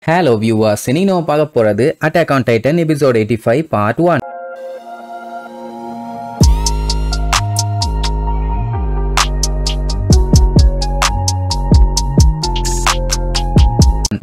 Hello viewers, இன்னைக்கு நம்ம பார்க்க போறது Attack on Titan episode 85 part 1.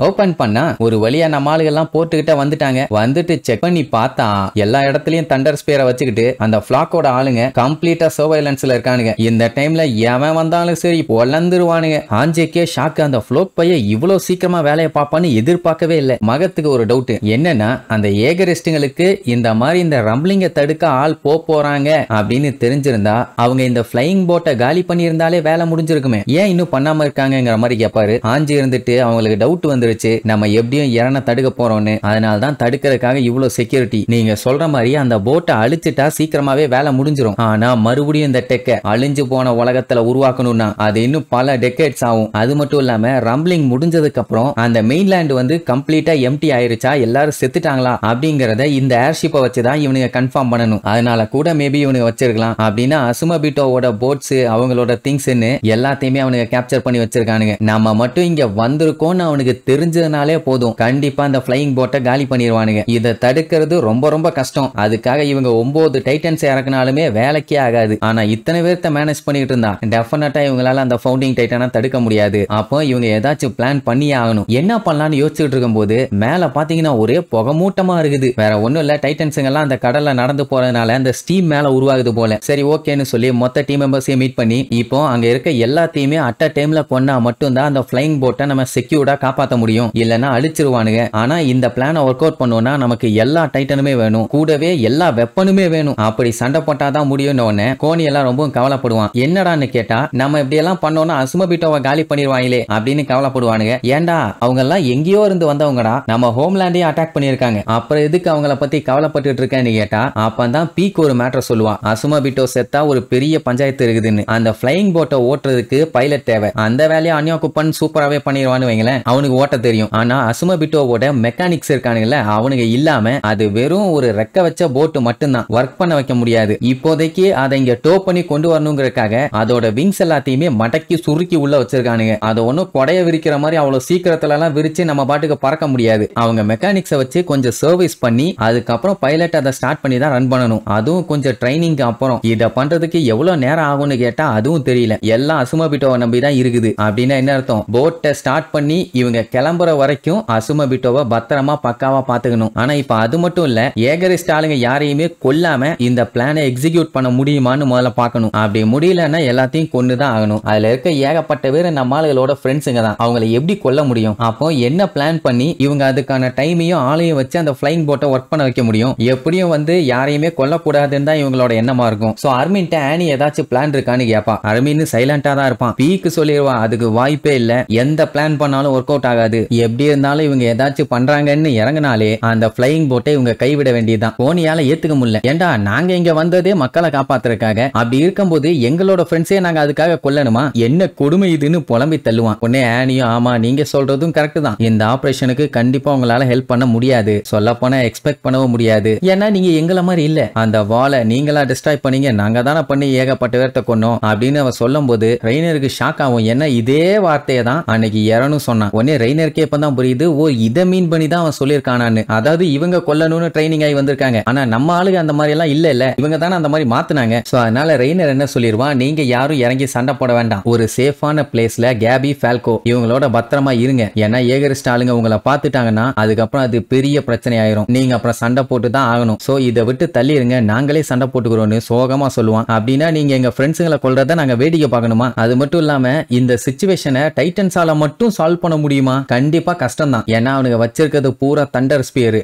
Open பண்ணா ஒரு வழியா நம்ம ஆளுகெல்லாம் போட்டுக்கிட்ட வந்துட்டாங்க. வந்துட்டு செக் பண்ணி பார்த்தா எல்லா இடத்துலயும் தண்டர் ஸ்பேரை வச்சுக்கிட்டு அந்த ஃபிளாக்கோட ஆளுங்க கம்ப்ளீட்டா சர்வைலன்ஸ்ல இருக்கானுங்க. இந்த டைம்ல எவன் வந்தாலும் சரி பொல்லந்துருவானுங்க. ஆஞ்சேக்கே ஷாக்கு, அந்த ஃப்ளோக் பைய இவ்வளவு சீக்கிரமா வேலையை பார்ப்பான்னு எதிர்பார்க்கவே இல்லை. மகத்துக்கு ஒரு டவுட் என்னன்னா, அந்த ஏகரிஸ்டுங்களுக்கு இந்த மாதிரி இந்த ரம்பிளிங்க தடுக்க ஆள் போறாங்க அப்படின்னு தெரிஞ்சிருந்தா அவங்க இந்த ஃபிளைங் போட்டை காலி பண்ணியிருந்தாலே வேலை முடிஞ்சிருக்குமே, ஏன் இன்னும் பண்ணாம இருக்காங்கிற மாதிரி கேட்பாரு. ஆஞ்சி இருந்துட்டு அவங்களுக்கு டவுட் வந்துருச்சு, நம்ம எப்படியும் இறன தடுக்க போறோம்னு. அதனால தான் தடுக்கிறதுக்காக இவ்வளவு செக்யூரிட்டி. நீங்க சொல்ற மாதிரி அந்த போட்டை அழிச்சிட்டா சீக்கிரமாவே வேலை முடிஞ்சிரும். ஆனா மறுபடியும் இந்த டெக்க அழிஞ்சு போன உலகத்துல உருவாக்கணும்னா அது இன்னும் பல டெக்கேட்ஸ் ஆகும். அது மட்டும் இல்லாம ரம்பிளிங் முடிஞ்சதுக்கு அப்புறம் அந்த மெயின்லேண்ட் வந்து கம்ப்ளீட்டா எம்டி ஆயிருச்சா, எல்லாரும் செத்துட்டாங்களா அப்படிங்கறத இந்த ஏர்ஷிப்பை வச்சுதான் இவனுங்க கன்ஃபார்ம் பண்ணணும். அதனால கூட மேபி இவனுங்க வச்சிருக்கலாம். அப்படின்னா அசுமபிட்டோவோட போட்ஸ், அவங்களோட திங்ஸ்ன்னு எல்லாத்தையுமே அவனுங்க கேப்சர் பண்ணி வச்சிருக்கானுங்க. நம்ம மட்டும் இங்க வந்திருக்கோம்னு அவனுக்கு தெரிஞ்சதுனாலே போதும், கண்டிப்பா அந்த ஃபிளைங் போட்டை காலி பண்ணிடுவானுங்க. இதை தடுக்கிறது ரொம்ப ரொம்ப கஷ்டம். அதுக்காக இவங்க 9 டைட்டன்ஸ் இறக்குனாலுமே வேலைக்கே ஆகாது. ஆனா இத்தனை பேர்த்த மேனேஜ் பண்ணிட்டு இருந்தா டெஃபினட்டா இவங்களால அந்த ஃபவுண்டிங் டைட்டனை தடுக்க முடியாது. அப்போ இவங்க ஏதாச்சும் பிளான் பண்ணி ஆகணும். என்ன பண்ணலாம்னு யோசிச்சுட்டு இருக்கும்போது மேல பாத்தீங்கன்னா ஒரே புகமூட்டமா இருக்குது. வேற ஒண்ணும் இல்ல, டைட்டன்ஸுங்க எல்லாம் அந்த கடல்ல நடந்து போறதுனால அந்த ஸ்டீம் மேல உருவாகுது போல. சரி ஓகேன்னு சொல்லி மொத்த டீம் மெம்பர்ஸையும் மீட் பண்ணி இப்போ அங்க இருக்க எல்லாத்தையுமே அட் அ டைம்ல கொன்னா மட்டும்தான் அந்த ஃபிளைங் போட்டை நம்ம செக்யூர்டா காப்பாற்ற முடியும், இல்லனா அழிச்சிருவானுங்க. ஆனா இந்த பிளானை ஒர்க் அவுட் பண்ணோம்னா நமக்கு எல்லா டைட்டனுமே வேணும், கூடவே எல்லா வெப்பனுமே வேணும். அப்படி சண்டை போட்டாதான் முடியும்னு கோனி எல்லாம் ரொம்ப கவலைப்படுவான். என்னடான்னு கேட்டா, நம்ம இப்படி எல்லாம் பண்ணோம்னா அசுமபிட்டோவை காலி பண்ணிடுவாங்களே அப்படின்னு கவலைப்படுவானுங்க. ஏண்டா அவங்க எல்லாம் எங்கேயோ இருந்து வந்தவங்கடா, நம்ம ஹோம்லேண்டையும் அட்டாக் பண்ணிருக்காங்க, அப்புறம் எதுக்கு அவங்கள பத்தி கவலைப்பட்டு இருக்கேன்னு கேட்டா, அப்பதான் பீக் ஒரு மேட்டர் சொல்லுவான். அசுமபிட்டோ செத்தா ஒரு பெரிய பஞ்சாயத்து இருக்குதுன்னு. அந்த ஃபிளைங் போட்டை ஓட்டுறதுக்கு பைலட் தேவை. அந்த வேலையை அன்யா குப்பன் சூப்பராகவே பண்ணிடுவான்னு வைங்களேன், அவனுக்கு ஓட்ட தெரியும். ஆனா அசுமபிட்டோவோட மெக்கானிக்ஸ் இருக்கானுங்கல்ல, அவனுங்க இல்லாம அது வெறும் ஒரு ரெக்க வச்ச போட்டு மட்டும்தான், ஒர்க் பண்ண வைக்க முடியாது. இப்போதைக்கு அதை இங்க டோ பண்ணி கொண்டு வரணுங்கிறதுக்காக அதோட விங்ஸ் எல்லாத்தையுமே மடக்கி சுருக்கி உள்ள வச்சிருக்கானுங்க. அதை ஒன்னும் கொடைய விரிக்கிற மாதிரி அவ்வளவு சீக்கிரத்துல எல்லாம் விரிச்சு நம்ம பாட்டுக்கு பறக்க முடியாது. அவங்க மெக்கானிக்ஸை வச்சு கொஞ்சம் சர்வீஸ் பண்ணி அதுக்கப்புறம் பைலட் அதை ஸ்டார்ட் பண்ணி தான் ரன் பண்ணணும். அதுவும் கொஞ்சம் ட்ரைனிங் அப்புறம். இதை பண்றதுக்கு எவ்வளவு நேரம் ஆகும்னு கேட்டா அதுவும் தெரியல. எல்லாம் அசுமபிட்டோவை நம்பி தான் இருக்குது. அப்படின்னா என்ன அர்த்தம், போட்டை ஸ்டார்ட் பண்ணி இவங்க கிளம்புற வரைக்கும் அசுமபிட்டோவை பத்திரமா பக்காவா பாத்துக்கணும். ஆனா இப்ப அது மட்டும் இல்ல, ஏகரிஸ்ட் ஆளுங்க யாரையுமே கொல்லாம இந்த பிளானை எக்ஸிக்யூட் பண்ண முடியுமான்னு முதல்ல பார்க்கணும். அப்படி முடியலன்னா எல்லாத்தையும் கொண்டுதான் ஆகணும். அதுல இருக்க ஏகப்பட்ட பேர் நம்ம ஆளுகளோட ஃப்ரெண்ட்ஸுங்க தான், அவங்களை எப்படி கொல்ல முடியும்? அப்போ என்ன பிளான் பண்ணி இவங்க அதுக்கான டைமையும் ஆளையும் வச்சு அந்த ஃபிளைங் போட்டை ஒர்க் பண்ண வைக்க முடியும்? எப்படியும் வந்து யாரையுமே கொல்லக்கூடாதுன்னு தான் இவங்களோட எண்ணமா இருக்கும். சோ அர்மின்ட்ட ஆனி ஏதாச்சும் பிளான் இருக்கான்னு கேப்பா. அர்மின் சைலண்டா தான் இருப்பான். பீக்கு சொல்லிடுவா அதுக்கு வாய்ப்பே இல்ல, எந்த பிளான் பண்ணாலும் ஒர்க் அவுட் ஆகாது, எப்படி இருந்தாலும் இவங்க ஏதாச்சும் பண்றாங்கன்னு இறங்கினாலே அந்த ஃபிளைங் போட்டை இவங்க கைவிட வேண்டியதுதான். கோனியால ஏத்துக்க முடியல. ஏண்டா நாங்க இங்க வந்ததே மக்களை காப்பாத்துறதுக்காக, அப்படி இருக்கும்போது எங்களோட ஃப்ரெண்ட்ஸே நாங்க அதுக்காக கொல்லணுமா, என்ன கொடுமை இதுன்னு புலம்பி தள்ளுவான். உடனே ஆனியும் ஆமா நீங்க சொல்றதும் கரெக்ட் தான், இந்த ஆபரேஷனுக்கு கண்டிப்பா உங்களால ஹெல்ப் பண்ண முடியாது, சொல்ல போனா எக்ஸ்பெக்ட் பண்ணவும் முடியாது, ஏன்னா நீங்க எங்கள மாதிரி இல்ல, அந்த வாலை நீங்களா டிஸ்ட்ராய் பண்ணீங்க, நாங்க தானே பண்ணி ஏகப்பட்ட பேர்த்த கொன்னோம் அப்படின்னு அவ சொல்லும் போது ரெய்னருக்கு ஷாக் ஆகும். ஏன்னா இதே வார்த்தையை தான் அன்னைக்கு இறனும் சொன்னான். உடனே ரெய்னருக்கே இப்பதான் புரியுது, ஓ இதை மீன் பண்ணி தான் அவன் சொல்லியிருக்கானான்னு. அதாவது இவங்க கொல்லணும்னு ட்ரைனிங் ஆகி வந்திருக்காங்க, ஆனா நம்ம ஆளுங்க அந்த மாதிரி எல்லாம் இல்ல, இவங்க தானே அந்த மாதிரி மாத்துனாங்க. சோ அதனால ரெய்னர் என்ன சொல்லிடுவான், நீங்க யாரும் இறங்கி சண்டை போட வேண்டாம், ஒரு சேஃபான பிளேஸ்ல கேபி ஃபால்கோ இவங்களோட பத்திரமா இருங்க, ஏன்னா ஏகரிஸ்ட் ஆளுங்க உங்களை பாத்துட்டாங்கன்னா அதுக்கப்புறம் அது பெரிய பிரச்சனை ஆயிரும், நீங்க அப்புறம் சண்டை போட்டு தான் ஆகணும், சோ இதை விட்டு தள்ளிருங்க, நாங்களே சண்டை போட்டுக்கிறோம்னு சோகமா சொல்லுவான். அப்படின்னா நீங்க எங்க ஃப்ரெண்ட்ஸுங்களை கொல்றத நாங்க வேடிக்கை பார்க்கணுமா? அது மட்டும் இல்லாம இந்த சிச்சுவேஷனை டைட்டன்ஸால மட்டும் சால்வ் பண்ண முடியுமா? கண்டிப்பா கஷ்டம் தான், ஏன்னா அவனுங்க வச்சிருக்கிறது பூரா தண்டர் ஸ்பியர்,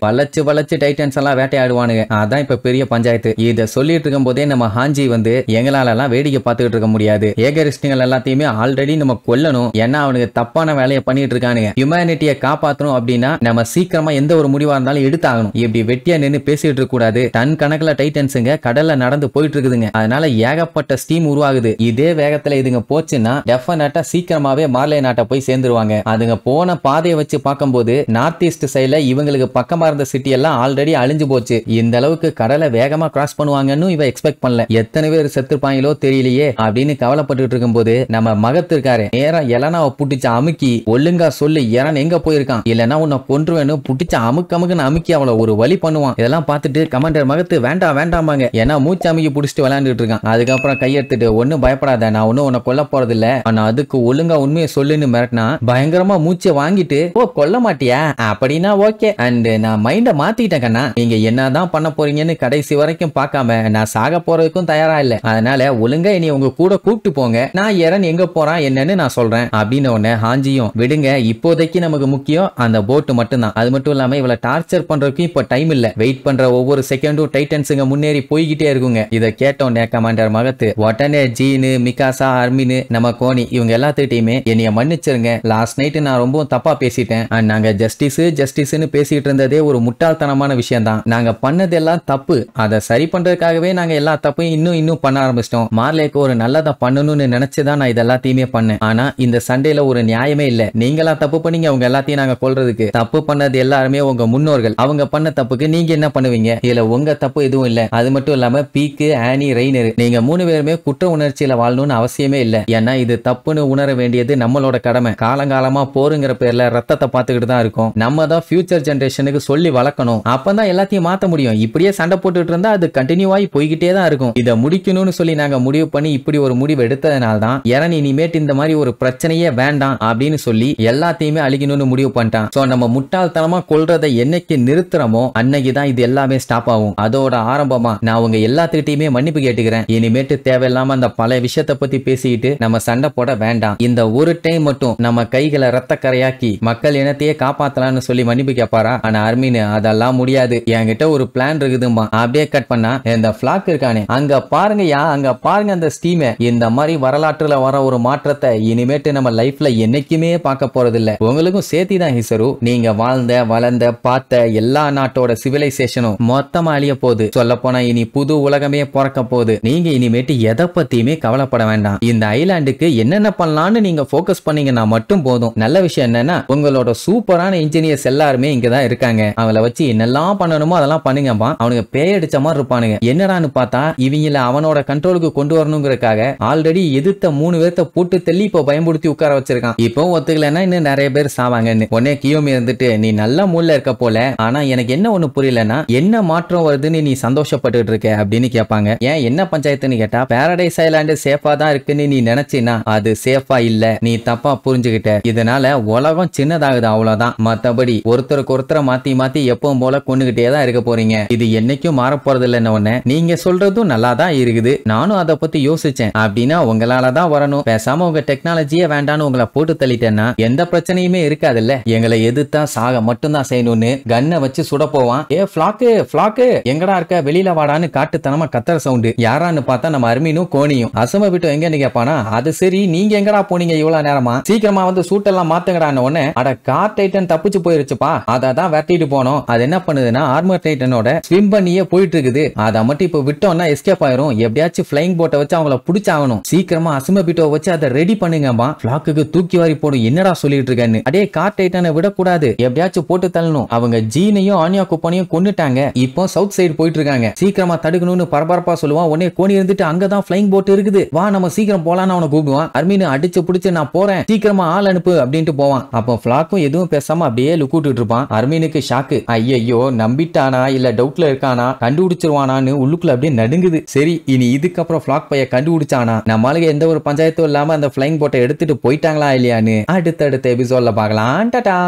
வளைச்சு டைட்டன்ஸ் எல்லாம் வேட்டையாடுவானுங்க. அதான் இப்ப பெரிய பஞ்சாயத்து. இத சொல்லிட்டு இருக்கும் போதே நம்ம ஹாஞ்சி வந்து எங்களால எல்லாம் வேடிக்கை பார்த்துட்டு இருக்க முடியாது, ஏகரிஸ்டுகள் எல்லாத்தையுமே ஆல்ரெடி நம்ம கொல்லணும், ஏன்னா அவனுக்கு தப்பான வேலையை பண்ணிட்டு இருக்கானுங்க, ஹியூமனிட்டியை காப்பாற்றணும் அப்படின்னா நம்ம சீக்கிரமா எந்த ஒரு முடிவா இருந்தாலும் எடுத்தாகணும், இப்படி வெட்டியா நின்று பேசிட்டு இருக்க கூடாது. டன் கணக்குல டைட்டன்ஸுங்க கடல்ல நடந்து போயிட்டு இருக்குதுங்க, அதனால ஏகப்பட்ட ஸ்டீம் உருவாகுது. இதே வேகத்துல இதுங்க போச்சுன்னா டெஃபினட்டா சீக்கிரமாவே மார்லே நாட்டை போய் சேர்ந்துருவாங்க. அதுங்க போன போன பாதையை வச்சு பார்க்கும்போது நார்த் ஈஸ்ட் சைடுல இவங்களுக்கு பக்கமா இருந்த சிட்டி எல்லாம் ஆல்ரெடி அழிஞ்சு போச்சு. இந்த அளவுக்கு கடலை வேகமா கிராஸ் பண்ணுவாங்கன்னு இவ எக்ஸ்பெக்ட் பண்ணல. எத்தனை பேர் செத்துப்பாங்களோ தெரியலையே அப்படின்னு கவலைப்பட்டு இருக்கும்போது நம்ம மகத்து இருக்காரு நேரா எலனாவை புட்டிச்சு அமுக்கி, ஒழுங்கா சொல்லு எலன் எங்க போயிருக்கான், இல்லன்னா உன்னை கொன்றுவேன்னு புட்டிச்சு அமுக்கமுக்குன்னு அமுக்கி அவளை ஒரு வழி பண்ணுவான். இதெல்லாம் பார்த்துட்டு கமாண்டர் மகத்து வேண்டாம் வேண்டாமாங்க, ஏன்னா மூச்சு அமுக்கி புடிச்சிட்டு விளையாண்டுட்டு இருக்கான். அதுக்கப்புறம் கையெடுத்துட்டு ஒன்னும் பயப்படாத, நான் ஒன்னும் உன்னை கொல்ல போறது இல்ல, ஆனா அதுக்கு ஒழுங்கா உண்மையை சொல்லுன்னு மிரட்டினா பயங்கரமா மூச்சை வாங்கிட்டு, ஓ கொல்ல மாட்டியா அப்படின்னா ஓகே அண்ட் நான் மைண்ட மாத்திட்டேன் கண்ணா, நீங்க என்னதான் பண்ண போறீங்கன்னு கடைசி வரைக்கும் பார்க்காம நான் சாக போறதுக்கும் தயாரா இல்ல, அதனால ஒழுங்கா இனி உங்க கூட கூப்பிட்டு போங்க, நான் எரன் எங்க போறான் என்னன்னு நான் சொல்றேன் அப்படின்னு உடனே ஹாஞ்சியும் விடுங்க, இப்போதைக்கு நமக்கு முக்கியம் அந்த போட்டு மட்டும்தான், அது மட்டும் இல்லாம இவளை டார்ச்சர் பண்றதுக்கும் இப்ப டைம் இல்ல, வெயிட் பண்ற ஒவ்வொரு செகண்டும் டைட்டன்ஸுங்க முன்னேறி போய்கிட்டே இருக்குங்க. இதை கேட்டோன்னே கமாண்டர் மகத்து உடனே ஜீனு மிகாசா அர்மினு நம்ம கோனி இவங்க எல்லாத்துக்கிட்டையுமே என்னைய மன்னிச்சிருங்க, லாஸ்ட் நைட் நான் ரொம்ப தப்பா பேசிட்டேன், நாங்க ஜஸ்டிஸ்னு பேசிட்டு இருந்ததே ஒரு முட்டாள்தனமான விஷயம் தான், நாங்க பண்ணது எல்லாம் தப்பு, அதை சரி பண்றதுக்காகவே நாங்க எல்லா தப்பையும் இன்னும் பண்ண ஆரம்பிச்சிட்டோம், மார்லேக்கு ஒரு நல்லதை பண்ணணும்னு நினைச்சுதான் நான் இது எல்லாத்தையுமே பண்ணேன், ஆனா இந்த சண்டையில ஒரு நியாயமே இல்ல, நீங்களா தப்பு பண்ணீங்க அவங்க எல்லாத்தையும் நாங்க கொல்றதுக்கு, தப்பு பண்ணது எல்லாருமே உங்க முன்னோர்கள், அவங்க பண்ண தப்புக்கு நீங்க என்ன பண்ணுவீங்க, இதுல உங்க தப்பு எதுவும் இல்ல, அது மட்டும் இல்லாம பீக்கு ஆனி ரெய்னர் நீங்க 3 பேருமே குற்ற உணர்ச்சியில வாழணும்னு அவசியமே இல்ல, ஏன்னா இது தப்புன்னு உணர வேண்டியது நம்மளோட கடமை, காலங்காலமா போருங்கிற பேர்ல ரத்தத்தை பார்த்துக்கிட்டு தான் இருக்கும், நம்ம தான் ஃபியூச்சர் ஜெனரேஷனுக்கு சொல்லி வளர்க்கணும், அப்பதான் எல்லாத்தையும் மாத்த முடியும், இப்படியே சண்டை போட்டுட்டு இருந்தா அது கண்டினியூ ஆகி போய்கிட்டே தான் இருக்கும், இதை முடிக்கணும்னு சொல்லி நாங்க முடிவு பண்ணி இப்படி ஒரு முடிவு எடுத்ததுனால தான் எரன் இனிமேட்டு இந்த மாதிரி ஒரு பிரச்சனையே வேண்டாம் அப்படின்னு சொல்லி எல்லாத்தையுமே அழிக்கணும்னு முடிவு பண்ணிட்டான். சோ நம்ம முட்டாள்தனமா கொல்றதை என்னைக்கு நிறுத்துறோமோ அன்னைக்கு தான் இது எல்லாமே ஸ்டாப் ஆகும், அதோட ஆரம்பமா நான் உங்க எல்லாத்துக்கிட்டையுமே மன்னிப்பு கேட்டுக்கிறேன், இனிமேட்டு தேவையில்லாம அந்த பல விஷயத்தை பத்தி பேசிக்கிட்டு நம்ம சண்டை போட வேண்டாம், இந்த ஒரு டைம் மட்டும் நம்ம கைகளை ரத்த கரையாக்கி மக்கள் இனத்தையே காப்பாத்தலாம்னு சொல்லி மன்னிப்பு கேட்பாரா, ஆனா அர்மின் அதெல்லாம் முடியாது, என்கிட்ட ஒரு பிளான் இருக்குதுமா, அப்படியே கட் பண்ணா இந்த பிளாக் இருக்கானே அங்க பாருங்கயா, அங்க பாருங்க அந்த ஸ்டீம், இந்த மாதிரி வரலாற்றுல வர ஒரு மாற்றத்தை இனிமேட்டு நம்ம லைஃப்ல என்னைக்குமே பார்க்க போறது இல்ல, உங்களுக்கும் சேர்த்தி தான் ஹிசரு, நீங்க வாழ்ந்த வளர்ந்த பார்த்த எல்லா நாட்டோட சிவிலைசேஷனும் மொத்தமா அழிய போகுது, சொல்ல போனா இனி புது உலகமே பிறக்க போகுது, நீங்க இனிமேட்டு எதை பத்தியுமே கவலைப்பட வேண்டாம், இந்த ஐலாண்டுக்கு என்னென்ன பண்ணலாம்னு நீங்க போக்கஸ் பண்ணீங்கன்னா மட்டும் போதும், நல்ல விஷயம் என்னன்னா உங்களோட சூப்பரான இன்ஜினியர்ஸ் எல்லாருமே இங்கதான் இருக்காங்க, அவங்கள வச்சு என்னெல்லாம் பண்ணணுமோ அதெல்லாம் பண்ணுங்கப்பா, அவனுக்கு பேயடிச்ச மாதிரி இருப்பானுங்க, என்னடான்னு பார்த்தா இவங்கள அவனோட கண்ட்ரோலுக்கு கொண்டு வரணுங்கிறதுக்காக ஆல்ரெடி எதிர்த்த 3 பேர்த்த போட்டு தள்ளி இப்போ பயன்படுத்தி உட்கார வச்சிருக்கான், இப்போ ஒத்துக்கலன்னா இன்னும் நிறைய பேர் சாவாங்கன்னு உடனே கியோமி இருந்துட்டு நீ நல்ல மூட்ல இருக்க போல, ஆனா எனக்கு என்ன ஒண்ணு புரியலன்னா என்ன மாற்றம் வருதுன்னு நீ சந்தோஷப்பட்டு இருக்க அப்படின்னு கேட்பாங்க, ஏன் என்ன பஞ்சாயத்துன்னு கேட்டா பாரடைஸ் ஐலாண்டு சேஃபா தான் இருக்குன்னு நீ நினைச்சினா அது சேஃபா இல்ல, நீ தப்பா புரிஞ்சுக்கிட்ட, இதனால உலகம் சின்னதாகுது அவ்வளவுதான், மத்தபடி ஒருத்தருக்கு ஒருத்தரை மாத்தி மாத்தி எப்பவும் போல கொண்டுகிட்டே தான் இருக்க போறீங்க, இது என்னைக்கும் மாற போறது இல்லைன்னு ஒண்ணு நீங்க சொல்றதும் நல்லா தான் இருக்குது, நானும் அதை பத்தி யோசிச்சேன், அப்படின்னா உங்களாலதான் வரணும், பேசாம உங்க டெக்னாலஜியே வேண்டான்னு உங்களை போட்டு தள்ளிட்டேன்னா எந்த பிரச்சனையுமே இருக்காதுல்ல, எங்களை எதிர்த்தா சாக மட்டும் தான் செய்யணும்னு கண்ணை வச்சு சுட போவான், ஏ பிளாக்கு எங்கடா இருக்க வெளியில வாடான்னு காட்டுத்தனமா கத்தர சவுண்டு, யாரான்னு பார்த்தா நம்ம அர்மினும் கோனியும், அசம விட்டு எங்கன்னு கேட்பானா, அது சரி நீங்க எங்கடா போனீங்க இவ்வளவு நேரமா, சீக்கிரமா வந்து சூட்டெல்லாம் மாத்துங்கடான்னு உடனே அட கார் டைட்டன் தப்பிச்சு போயிருச்சுப்பா, அதான் வெட்டிட்டு போனோம், அது என்ன பண்ணுதுன்னா ஆர்மர் டைட்டனோட ஸ்விம் பண்ணியே போயிட்டு இருக்குது, அதை மட்டும் இப்ப விட்டோம்னா எஸ்கேப் ஆயிரும், எப்படியாச்சும் பிளைங் போட்டை வச்சு அவங்கள பிடிச்சாகணும், சீக்கிரமா அசும பிட்டோ வச்சு அதை ரெடி பண்ணுங்கப்பா, பிளாக்குக்கு தூக்கி வாரி போடும், என்னடா சொல்லிட்டு இருக்கேன்னு, அடே கார் டைட்டனை விடக்கூடாது எப்படியாச்சும் போட்டு தள்ளணும், அவங்க ஜீனையும் ஆனியா குப்பனையும் கொன்னுட்டாங்க, இப்போ சவுத் சைடு போயிட்டு இருக்காங்க, சீக்கிரமா தடுக்கணும்னு பரபரப்பா சொல்லுவான், உடனே கோனி இருந்துட்டு அங்கதான் பிளைங் போட் இருக்குது, வா நம்ம சீக்கிரம் போலான்னு அவனை கூப்பிடுவான், அர்மீன் அடிச்சு பிடிச்சு நான் போறேன் சீக்கிரமா ஆள் அனுப்பு அப்படின்ட்டு போவான், அப்போ பிளாக்கும் எதுவும் பேசாம அப்படியே லுக்கூட்டு இருப்பான், அர்மீனுக்கு ஷாக்கு, ஐயோ நம்பிட்டானா இல்ல டவுட்ல இருக்கானா கண்டுபிடிச்சிருவானான்னு உள்ளுக்குள்ள அப்படியே நடுங்குது, சரி இனி இதுக்கப்புறம் பிளாக் பைய கண்டுபிடிச்சானா நம்மளுக்கு எந்த ஒரு பஞ்சாயத்தும் இல்லாம அந்த பிளைங் போட்டை எடுத்துட்டு போயிட்டாங்களா இல்லையான்னு அடுத்தடுத்த எபிசோட்ல பார்க்கலாம். டாடா.